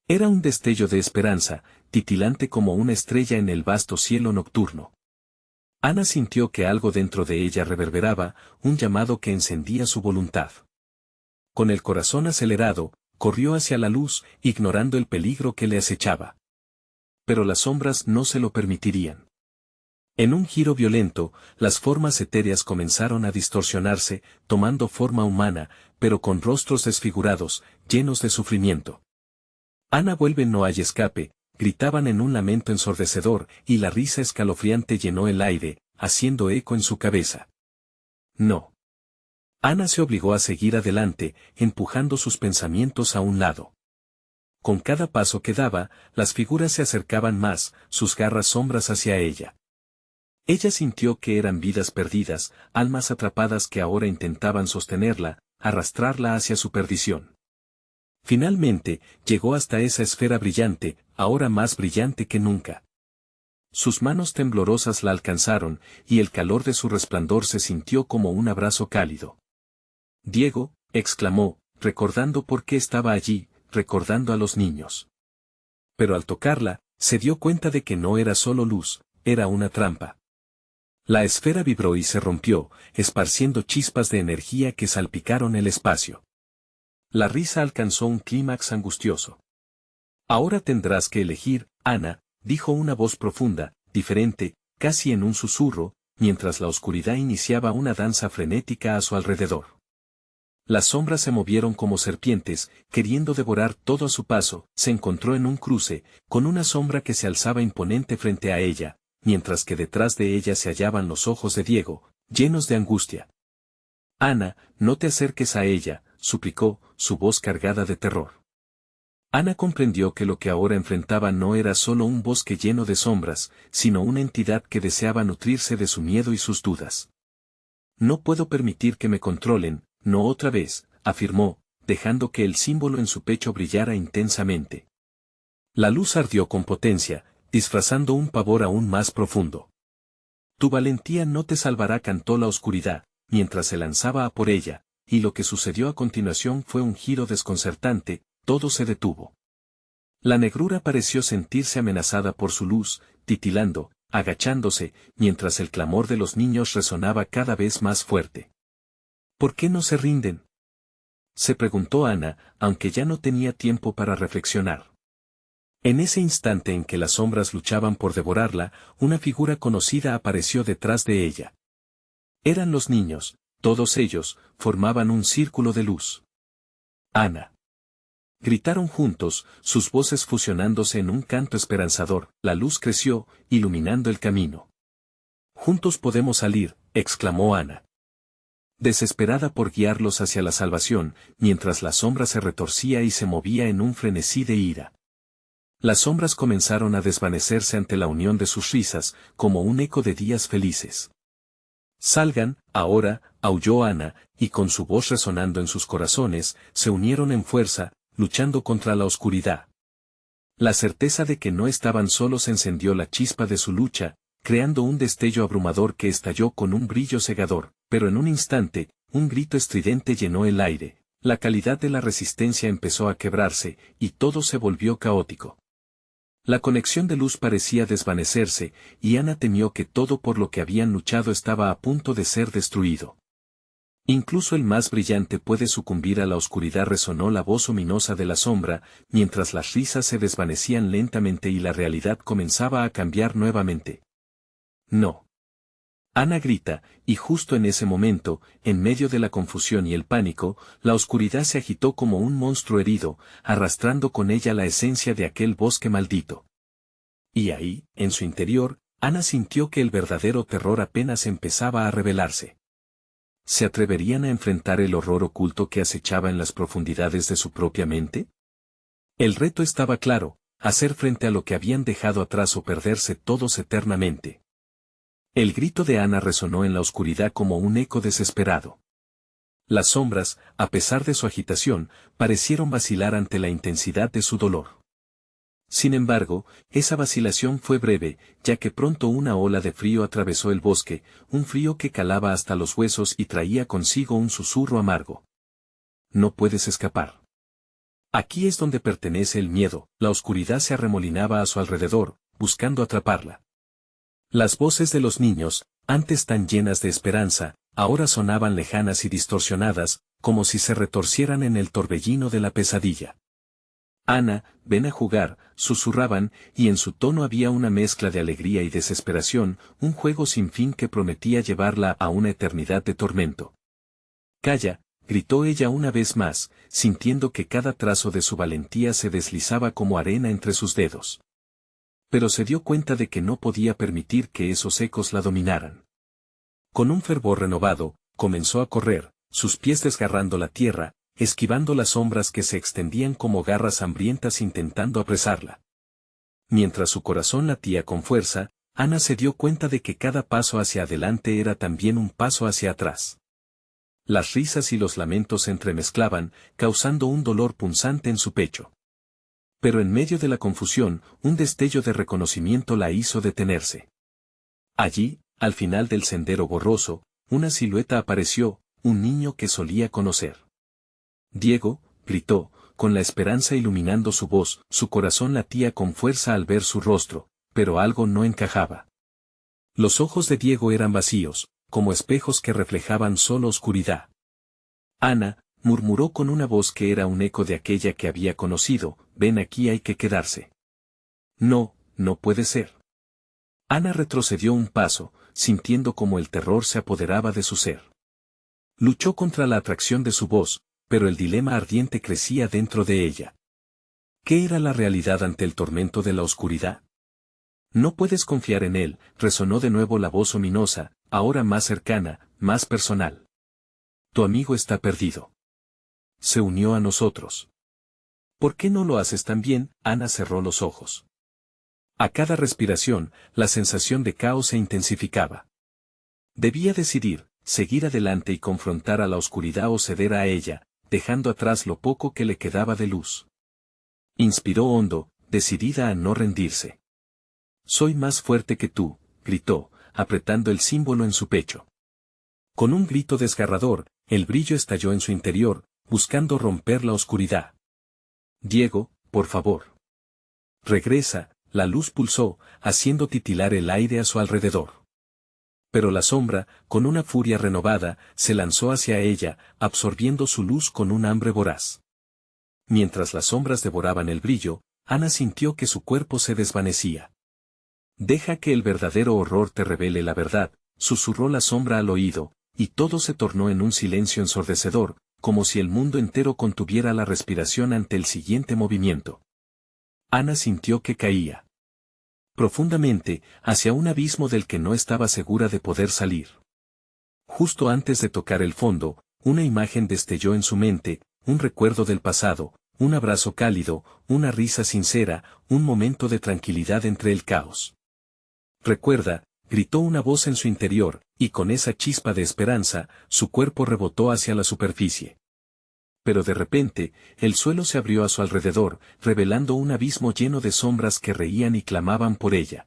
Era un destello de esperanza, titilante como una estrella en el vasto cielo nocturno. Ana sintió que algo dentro de ella reverberaba, un llamado que encendía su voluntad. Con el corazón acelerado, corrió hacia la luz, ignorando el peligro que le acechaba. Pero las sombras no se lo permitirían. En un giro violento, las formas etéreas comenzaron a distorsionarse, tomando forma humana, pero con rostros desfigurados, llenos de sufrimiento. Ana, vuelve, no hay escape, gritaban en un lamento ensordecedor, y la risa escalofriante llenó el aire, haciendo eco en su cabeza. No. Ana se obligó a seguir adelante, empujando sus pensamientos a un lado. Con cada paso que daba, las figuras se acercaban más, sus garras sombras hacia ella. Ella sintió que eran vidas perdidas, almas atrapadas que ahora intentaban sostenerla, arrastrarla hacia su perdición. Finalmente, llegó hasta esa esfera brillante, ahora más brillante que nunca. Sus manos temblorosas la alcanzaron, y el calor de su resplandor se sintió como un abrazo cálido. Diego, exclamó, recordando por qué estaba allí, recordando a los niños. Pero al tocarla, se dio cuenta de que no era solo luz, era una trampa. La esfera vibró y se rompió, esparciendo chispas de energía que salpicaron el espacio. La risa alcanzó un clímax angustioso. Ahora tendrás que elegir, Ana, dijo una voz profunda, diferente, casi en un susurro, mientras la oscuridad iniciaba una danza frenética a su alrededor. Las sombras se movieron como serpientes, queriendo devorar todo a su paso. Se encontró en un cruce, con una sombra que se alzaba imponente frente a ella, mientras que detrás de ella se hallaban los ojos de Diego, llenos de angustia. Ana, no te acerques a ella, suplicó, su voz cargada de terror. Ana comprendió que lo que ahora enfrentaba no era solo un bosque lleno de sombras, sino una entidad que deseaba nutrirse de su miedo y sus dudas. No puedo permitir que me controlen, no otra vez, afirmó, dejando que el símbolo en su pecho brillara intensamente. La luz ardió con potencia, disfrazando un pavor aún más profundo. Tu valentía no te salvará, cantó la oscuridad, mientras se lanzaba a por ella, y lo que sucedió a continuación fue un giro desconcertante, todo se detuvo. La negrura pareció sentirse amenazada por su luz, titilando, agachándose, mientras el clamor de los niños resonaba cada vez más fuerte. ¿Por qué no se rinden?, se preguntó Ana, aunque ya no tenía tiempo para reflexionar. En ese instante en que las sombras luchaban por devorarla, una figura conocida apareció detrás de ella. Eran los niños, todos ellos, formaban un círculo de luz. Ana. Gritaron juntos, sus voces fusionándose en un canto esperanzador. La luz creció, iluminando el camino. Juntos podemos salir, exclamó Ana. Desesperada por guiarlos hacia la salvación, mientras la sombra se retorcía y se movía en un frenesí de ira. Las sombras comenzaron a desvanecerse ante la unión de sus risas, como un eco de días felices. Salgan, ahora, aulló Ana, y con su voz resonando en sus corazones, se unieron en fuerza, luchando contra la oscuridad. La certeza de que no estaban solos encendió la chispa de su lucha, creando un destello abrumador que estalló con un brillo cegador, pero en un instante, un grito estridente llenó el aire, la calidad de la resistencia empezó a quebrarse, y todo se volvió caótico. La conexión de luz parecía desvanecerse, y Ana temió que todo por lo que habían luchado estaba a punto de ser destruido. Incluso el más brillante puede sucumbir a la oscuridad, resonó la voz ominosa de la sombra, mientras las risas se desvanecían lentamente y la realidad comenzaba a cambiar nuevamente. No. Ana grita, y justo en ese momento, en medio de la confusión y el pánico, la oscuridad se agitó como un monstruo herido, arrastrando con ella la esencia de aquel bosque maldito. Y ahí, en su interior, Ana sintió que el verdadero terror apenas empezaba a revelarse. ¿Se atreverían a enfrentar el horror oculto que acechaba en las profundidades de su propia mente? El reto estaba claro, hacer frente a lo que habían dejado atrás o perderse todos eternamente. El grito de Ana resonó en la oscuridad como un eco desesperado. Las sombras, a pesar de su agitación, parecieron vacilar ante la intensidad de su dolor. Sin embargo, esa vacilación fue breve, ya que pronto una ola de frío atravesó el bosque, un frío que calaba hasta los huesos y traía consigo un susurro amargo. No puedes escapar. Aquí es donde pertenece el miedo. La oscuridad se arremolinaba a su alrededor, buscando atraparla. Las voces de los niños, antes tan llenas de esperanza, ahora sonaban lejanas y distorsionadas, como si se retorcieran en el torbellino de la pesadilla. Ana, ven a jugar, susurraban, y en su tono había una mezcla de alegría y desesperación, un juego sin fin que prometía llevarla a una eternidad de tormento. Calla, gritó ella una vez más, sintiendo que cada trazo de su valentía se deslizaba como arena entre sus dedos. Pero se dio cuenta de que no podía permitir que esos ecos la dominaran. Con un fervor renovado, comenzó a correr, sus pies desgarrando la tierra, esquivando las sombras que se extendían como garras hambrientas intentando apresarla. Mientras su corazón latía con fuerza, Ana se dio cuenta de que cada paso hacia adelante era también un paso hacia atrás. Las risas y los lamentos se entremezclaban, causando un dolor punzante en su pecho. Pero en medio de la confusión, un destello de reconocimiento la hizo detenerse. Allí, al final del sendero borroso, una silueta apareció, un niño que solía conocer. Diego, gritó, con la esperanza iluminando su voz, su corazón latía con fuerza al ver su rostro, pero algo no encajaba. Los ojos de Diego eran vacíos, como espejos que reflejaban solo oscuridad. Ana, murmuró con una voz que era un eco de aquella que había conocido, ven aquí, hay que quedarse. No, no puede ser. Ana retrocedió un paso, sintiendo como el terror se apoderaba de su ser. Luchó contra la atracción de su voz, pero el dilema ardiente crecía dentro de ella. ¿Qué era la realidad ante el tormento de la oscuridad? No puedes confiar en él, resonó de nuevo la voz ominosa, ahora más cercana, más personal. Tu amigo está perdido. Se unió a nosotros. ¿Por qué no lo haces también? Ana cerró los ojos. A cada respiración, la sensación de caos se intensificaba. Debía decidir, seguir adelante y confrontar a la oscuridad o ceder a ella, dejando atrás lo poco que le quedaba de luz. Inspiró hondo, decidida a no rendirse. Soy más fuerte que tú, gritó, apretando el símbolo en su pecho. Con un grito desgarrador, el brillo estalló en su interior, buscando romper la oscuridad. Diego, por favor. Regresa, la luz pulsó, haciendo titilar el aire a su alrededor. Pero la sombra, con una furia renovada, se lanzó hacia ella, absorbiendo su luz con un hambre voraz. Mientras las sombras devoraban el brillo, Ana sintió que su cuerpo se desvanecía. Deja que el verdadero horror te revele la verdad, susurró la sombra al oído, y todo se tornó en un silencio ensordecedor, como si el mundo entero contuviera la respiración ante el siguiente movimiento. Ana sintió que caía profundamente, hacia un abismo del que no estaba segura de poder salir. Justo antes de tocar el fondo, una imagen destelló en su mente, un recuerdo del pasado, un abrazo cálido, una risa sincera, un momento de tranquilidad entre el caos. Recuerda, gritó una voz en su interior, y con esa chispa de esperanza, su cuerpo rebotó hacia la superficie. Pero de repente, el suelo se abrió a su alrededor, revelando un abismo lleno de sombras que reían y clamaban por ella.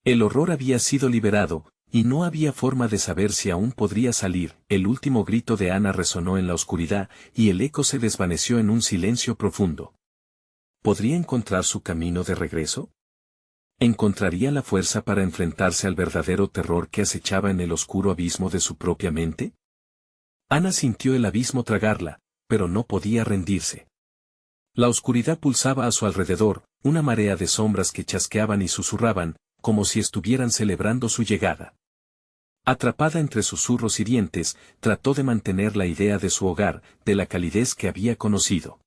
El horror había sido liberado, y no había forma de saber si aún podría salir. El último grito de Ana resonó en la oscuridad, y el eco se desvaneció en un silencio profundo. ¿Podría encontrar su camino de regreso? ¿Encontraría la fuerza para enfrentarse al verdadero terror que acechaba en el oscuro abismo de su propia mente? Ana sintió el abismo tragarla, pero no podía rendirse. La oscuridad pulsaba a su alrededor, una marea de sombras que chasqueaban y susurraban, como si estuvieran celebrando su llegada. Atrapada entre susurros y dientes, trató de mantener la idea de su hogar, de la calidez que había conocido.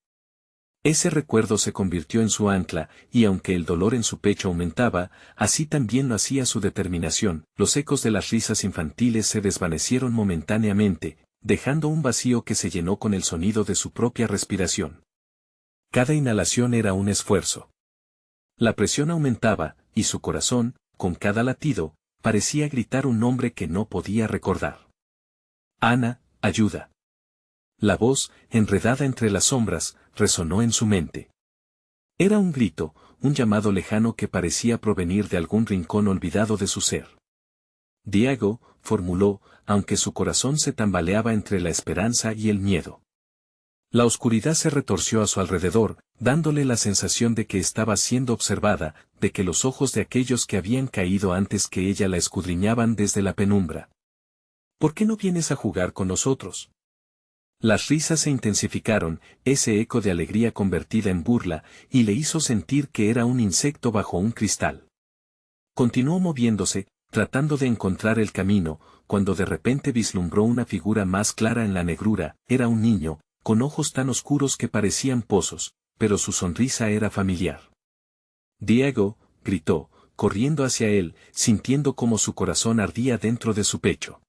Ese recuerdo se convirtió en su ancla, y aunque el dolor en su pecho aumentaba, así también lo hacía su determinación. Los ecos de las risas infantiles se desvanecieron momentáneamente, dejando un vacío que se llenó con el sonido de su propia respiración. Cada inhalación era un esfuerzo. La presión aumentaba, y su corazón, con cada latido, parecía gritar un nombre que no podía recordar. Ana, ayuda. La voz, enredada entre las sombras, resonó en su mente. Era un grito, un llamado lejano que parecía provenir de algún rincón olvidado de su ser. Diego, formuló, aunque su corazón se tambaleaba entre la esperanza y el miedo. La oscuridad se retorció a su alrededor, dándole la sensación de que estaba siendo observada, de que los ojos de aquellos que habían caído antes que ella la escudriñaban desde la penumbra. ¿Por qué no vienes a jugar con nosotros? Las risas se intensificaron, ese eco de alegría convertida en burla, y le hizo sentir que era un insecto bajo un cristal. Continuó moviéndose, tratando de encontrar el camino, cuando de repente vislumbró una figura más clara en la negrura. Era un niño, con ojos tan oscuros que parecían pozos, pero su sonrisa era familiar. Diego, gritó, corriendo hacia él, sintiendo como su corazón ardía dentro de su pecho.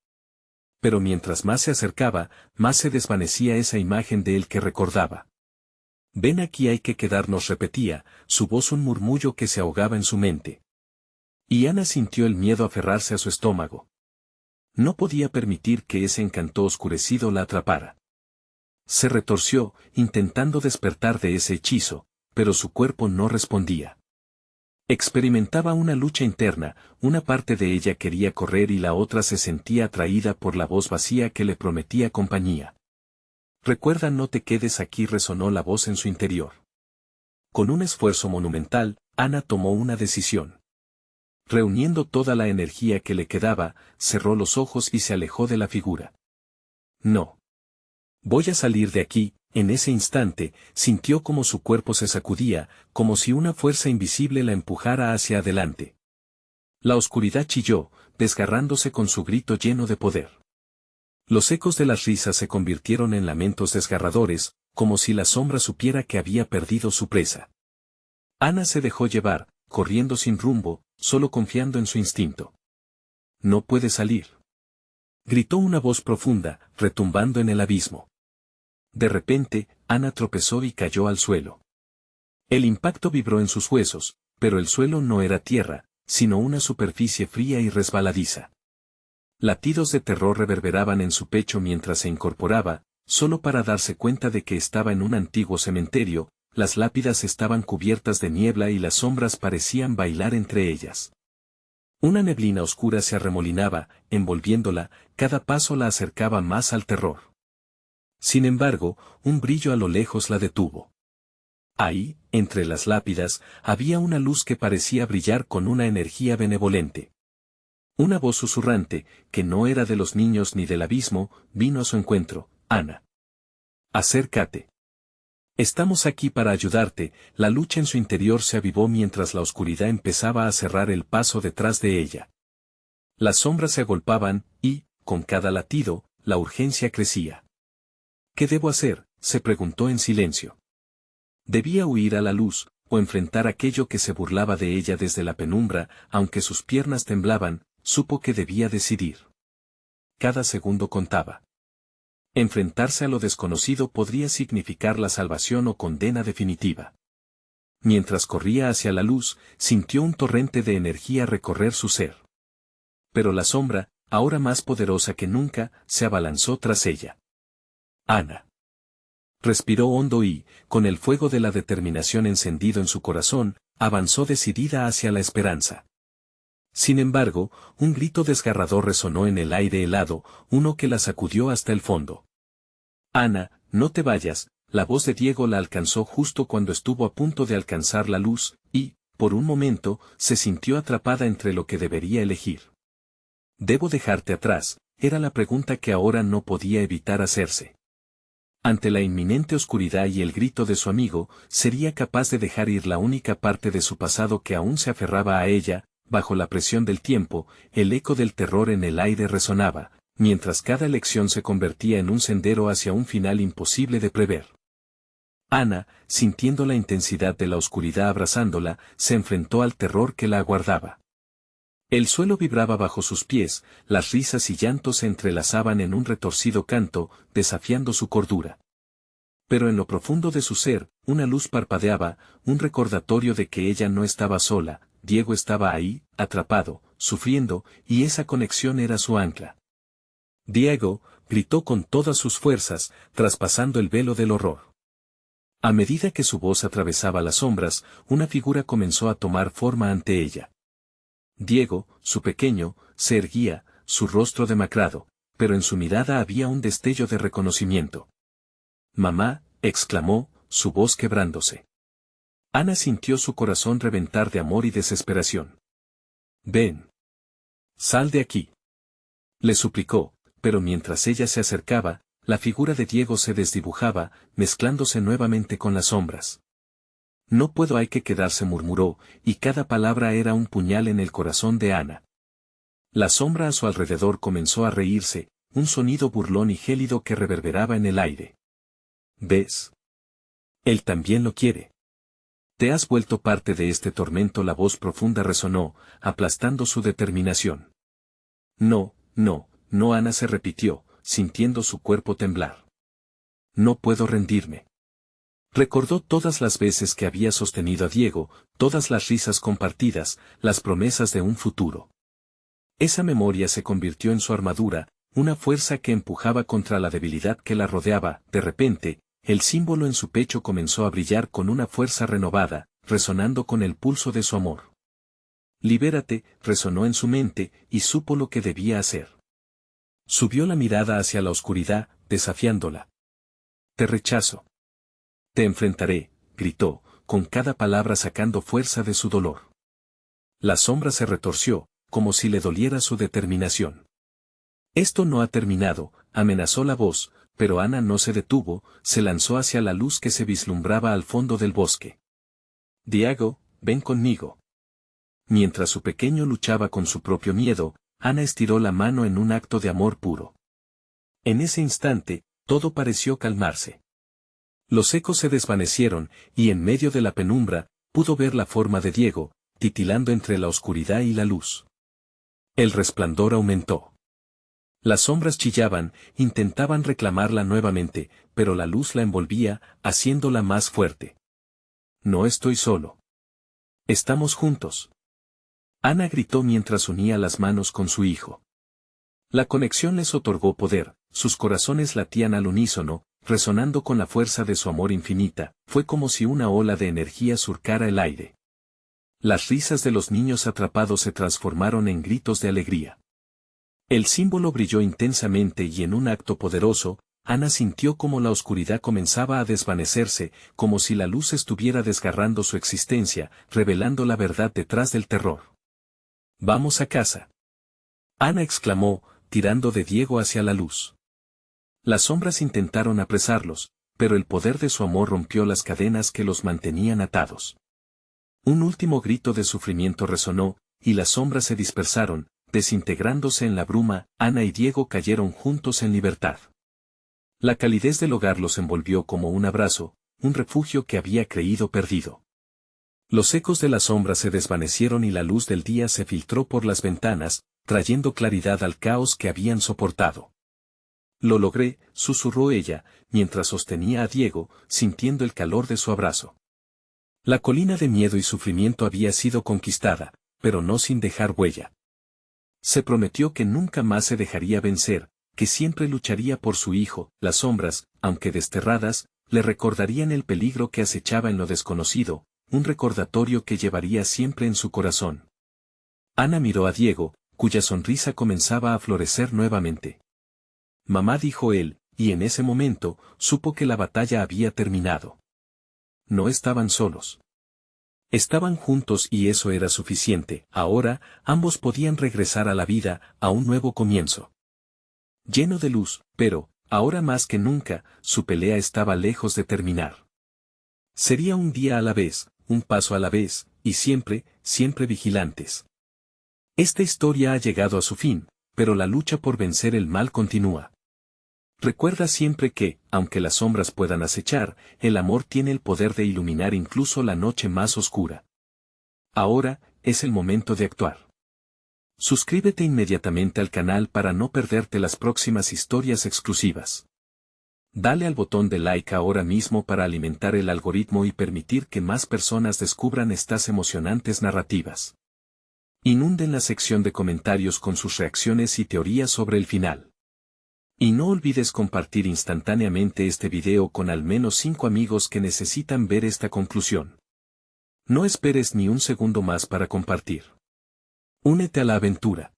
Pero mientras más se acercaba, más se desvanecía esa imagen de él que recordaba. Ven aquí, hay que quedarnos, repetía, su voz un murmullo que se ahogaba en su mente. Y Ana sintió el miedo aferrarse a su estómago. No podía permitir que ese encanto oscurecido la atrapara. Se retorció, intentando despertar de ese hechizo, pero su cuerpo no respondía. Experimentaba una lucha interna, una parte de ella quería correr y la otra se sentía atraída por la voz vacía que le prometía compañía. Recuerda, no te quedes aquí, resonó la voz en su interior. Con un esfuerzo monumental, Ana tomó una decisión. Reuniendo toda la energía que le quedaba, cerró los ojos y se alejó de la figura. No. Voy a salir de aquí. En ese instante, sintió como su cuerpo se sacudía, como si una fuerza invisible la empujara hacia adelante. La oscuridad chilló, desgarrándose con su grito lleno de poder. Los ecos de las risas se convirtieron en lamentos desgarradores, como si la sombra supiera que había perdido su presa. Ana se dejó llevar, corriendo sin rumbo, solo confiando en su instinto. No puede salir. Gritó una voz profunda, retumbando en el abismo. De repente, Ana tropezó y cayó al suelo. El impacto vibró en sus huesos, pero el suelo no era tierra, sino una superficie fría y resbaladiza. Latidos de terror reverberaban en su pecho mientras se incorporaba, solo para darse cuenta de que estaba en un antiguo cementerio. Las lápidas estaban cubiertas de niebla y las sombras parecían bailar entre ellas. Una neblina oscura se arremolinaba, envolviéndola, cada paso la acercaba más al terror. Sin embargo, un brillo a lo lejos la detuvo. Ahí, entre las lápidas, había una luz que parecía brillar con una energía benevolente. Una voz susurrante, que no era de los niños ni del abismo, vino a su encuentro. Ana. Acércate. Estamos aquí para ayudarte. La lucha en su interior se avivó mientras la oscuridad empezaba a cerrar el paso detrás de ella. Las sombras se agolpaban, y, con cada latido, la urgencia crecía. ¿Qué debo hacer?, se preguntó en silencio. Debía huir a la luz, o enfrentar aquello que se burlaba de ella desde la penumbra. Aunque sus piernas temblaban, supo que debía decidir. Cada segundo contaba. Enfrentarse a lo desconocido podría significar la salvación o condena definitiva. Mientras corría hacia la luz, sintió un torrente de energía recorrer su ser. Pero la sombra, ahora más poderosa que nunca, se abalanzó tras ella. Ana. Respiró hondo y, con el fuego de la determinación encendido en su corazón, avanzó decidida hacia la esperanza. Sin embargo, un grito desgarrador resonó en el aire helado, uno que la sacudió hasta el fondo. Ana, no te vayas. La voz de Diego la alcanzó justo cuando estuvo a punto de alcanzar la luz, y, por un momento, se sintió atrapada entre lo que debería elegir. ¿Debo dejarte atrás?, era la pregunta que ahora no podía evitar hacerse. Ante la inminente oscuridad y el grito de su amigo, ¿sería capaz de dejar ir la única parte de su pasado que aún se aferraba a ella? Bajo la presión del tiempo, el eco del terror en el aire resonaba, mientras cada elección se convertía en un sendero hacia un final imposible de prever. Ana, sintiendo la intensidad de la oscuridad abrazándola, se enfrentó al terror que la aguardaba. El suelo vibraba bajo sus pies, las risas y llantos se entrelazaban en un retorcido canto, desafiando su cordura. Pero en lo profundo de su ser, una luz parpadeaba, un recordatorio de que ella no estaba sola. Diego estaba ahí, atrapado, sufriendo, y esa conexión era su ancla. Diego, gritó con todas sus fuerzas, traspasando el velo del horror. A medida que su voz atravesaba las sombras, una figura comenzó a tomar forma ante ella. Diego, su pequeño, se erguía, su rostro demacrado, pero en su mirada había un destello de reconocimiento. «Mamá», exclamó, su voz quebrándose. Ana sintió su corazón reventar de amor y desesperación. «Ven. Sal de aquí», le suplicó, pero mientras ella se acercaba, la figura de Diego se desdibujaba, mezclándose nuevamente con las sombras. «No puedo», hay que quedarse, murmuró, y cada palabra era un puñal en el corazón de Ana. La sombra a su alrededor comenzó a reírse, un sonido burlón y gélido que reverberaba en el aire. «¿Ves? Él también lo quiere. Te has vuelto parte de este tormento», la voz profunda resonó, aplastando su determinación. «No, no, no, Ana se repitió, sintiendo su cuerpo temblar. No puedo rendirme. Recordó todas las veces que había sostenido a Diego, todas las risas compartidas, las promesas de un futuro. Esa memoria se convirtió en su armadura, una fuerza que empujaba contra la debilidad que la rodeaba. De repente, el símbolo en su pecho comenzó a brillar con una fuerza renovada, resonando con el pulso de su amor. Libérate, resonó en su mente, y supo lo que debía hacer. Subió la mirada hacia la oscuridad, desafiándola. Te rechazo. Te enfrentaré, gritó, con cada palabra sacando fuerza de su dolor. La sombra se retorció, como si le doliera su determinación. Esto no ha terminado, amenazó la voz, pero Ana no se detuvo, se lanzó hacia la luz que se vislumbraba al fondo del bosque. Diego, ven conmigo. Mientras su pequeño luchaba con su propio miedo, Ana estiró la mano en un acto de amor puro. En ese instante, todo pareció calmarse. Los ecos se desvanecieron, y en medio de la penumbra, pudo ver la forma de Diego, titilando entre la oscuridad y la luz. El resplandor aumentó. Las sombras chillaban, intentaban reclamarla nuevamente, pero la luz la envolvía, haciéndola más fuerte. No estoy solo. Estamos juntos. Ana gritó mientras unía las manos con su hijo. La conexión les otorgó poder, sus corazones latían al unísono, resonando con la fuerza de su amor infinita, fue como si una ola de energía surcara el aire. Las risas de los niños atrapados se transformaron en gritos de alegría. El símbolo brilló intensamente y en un acto poderoso, Ana sintió como la oscuridad comenzaba a desvanecerse, como si la luz estuviera desgarrando su existencia, revelando la verdad detrás del terror. Vamos a casa. Ana exclamó, tirando de Diego hacia la luz. Las sombras intentaron apresarlos, pero el poder de su amor rompió las cadenas que los mantenían atados. Un último grito de sufrimiento resonó, y las sombras se dispersaron, desintegrándose en la bruma. Ana y Diego cayeron juntos en libertad. La calidez del hogar los envolvió como un abrazo, un refugio que había creído perdido. Los ecos de las sombras se desvanecieron y la luz del día se filtró por las ventanas, trayendo claridad al caos que habían soportado. Lo logré, susurró ella, mientras sostenía a Diego, sintiendo el calor de su abrazo. La colina de miedo y sufrimiento había sido conquistada, pero no sin dejar huella. Se prometió que nunca más se dejaría vencer, que siempre lucharía por su hijo. Las sombras, aunque desterradas, le recordarían el peligro que acechaba en lo desconocido, un recordatorio que llevaría siempre en su corazón. Ana miró a Diego, cuya sonrisa comenzaba a florecer nuevamente. Mamá, dijo él, y en ese momento, supo que la batalla había terminado. No estaban solos. Estaban juntos y eso era suficiente. Ahora, ambos podían regresar a la vida, a un nuevo comienzo. Lleno de luz, pero, ahora más que nunca, su pelea estaba lejos de terminar. Sería un día a la vez, un paso a la vez, y siempre, siempre vigilantes. Esta historia ha llegado a su fin, pero la lucha por vencer el mal continúa. Recuerda siempre que, aunque las sombras puedan acechar, el amor tiene el poder de iluminar incluso la noche más oscura. Ahora, es el momento de actuar. Suscríbete inmediatamente al canal para no perderte las próximas historias exclusivas. Dale al botón de like ahora mismo para alimentar el algoritmo y permitir que más personas descubran estas emocionantes narrativas. Inunden la sección de comentarios con sus reacciones y teorías sobre el final. Y no olvides compartir instantáneamente este video con al menos 5 amigos que necesitan ver esta conclusión. No esperes ni un segundo más para compartir. Únete a la aventura.